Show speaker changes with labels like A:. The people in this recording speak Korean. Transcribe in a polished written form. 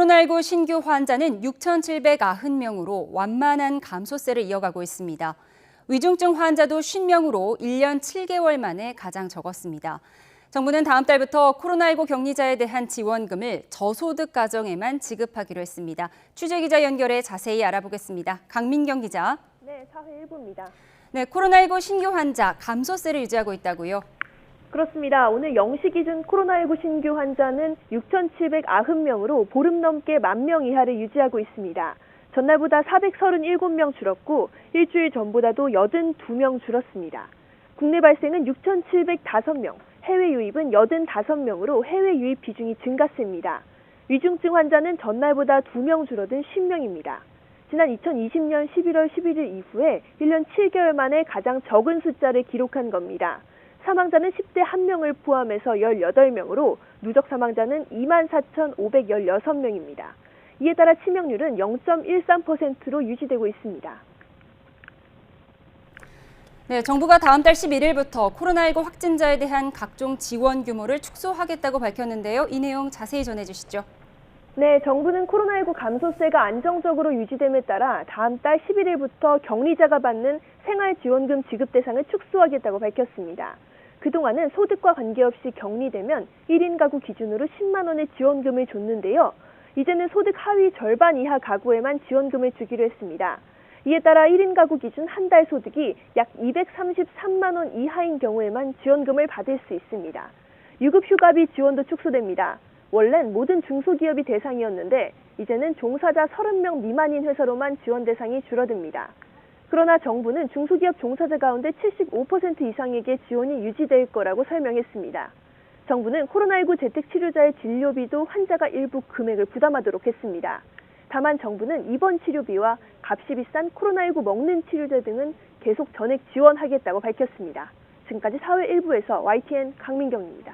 A: 코로나19 신규 환자는 6,790명으로 완만한 감소세를 이어가고 있습니다. 위중증 환자도 50명으로 1년 7개월 만에 가장 적었습니다. 정부는 다음 달부터 코로나19 격리자에 대한 지원금을 저소득 가정에만 지급하기로 했습니다. 취재기자 연결해 자세히 알아보겠습니다. 강민경 기자.
B: 네, 사회 1부입니다.
A: 네, 코로나19 신규 환자 감소세를 유지하고 있다고요?
B: 그렇습니다. 오늘 0시 기준 코로나19 신규 환자는 6,790명으로 보름 넘게 10,000명 이하를 유지하고 있습니다. 전날보다 437명 줄었고 일주일 전보다도 82명 줄었습니다. 국내 발생은 6,705명, 해외 유입은 85명으로 해외 유입 비중이 증가세입니다. 위중증 환자는 전날보다 2명 줄어든 10명입니다. 지난 2020년 11월 11일 이후에 1년 7개월 만에 가장 적은 숫자를 기록한 겁니다. 사망자는 10대 1명을 포함해서 18명으로 누적 사망자는 24,516명입니다. 이에 따라 치명률은 0.13%로 유지되고 있습니다.
A: 네, 정부가 다음 달 11일부터 코로나19 확진자에 대한 각종 지원 규모를 축소하겠다고 밝혔는데요. 이 내용 자세히 전해주시죠.
B: 네, 정부는 코로나19 감소세가 안정적으로 유지됨에 따라 다음 달 11일부터 격리자가 받는 생활지원금 지급 대상을 축소하겠다고 밝혔습니다. 그동안은 소득과 관계없이 격리되면 1인 가구 기준으로 10만 원의 지원금을 줬는데요. 이제는 소득 하위 절반 이하 가구에만 지원금을 주기로 했습니다. 이에 따라 1인 가구 기준 한 달 소득이 약 233만 원 이하인 경우에만 지원금을 받을 수 있습니다. 유급 휴가비 지원도 축소됩니다. 원래는 모든 중소기업이 대상이었는데 이제는 종사자 30명 미만인 회사로만 지원 대상이 줄어듭니다. 그러나 정부는 중소기업 종사자 가운데 75% 이상에게 지원이 유지될 거라고 설명했습니다. 정부는 코로나19 재택치료자의 진료비도 환자가 일부 금액을 부담하도록 했습니다. 다만 정부는 입원 치료비와 값이 비싼 코로나19 먹는 치료제 등은 계속 전액 지원하겠다고 밝혔습니다. 지금까지 사회 1부에서 YTN 강민경입니다.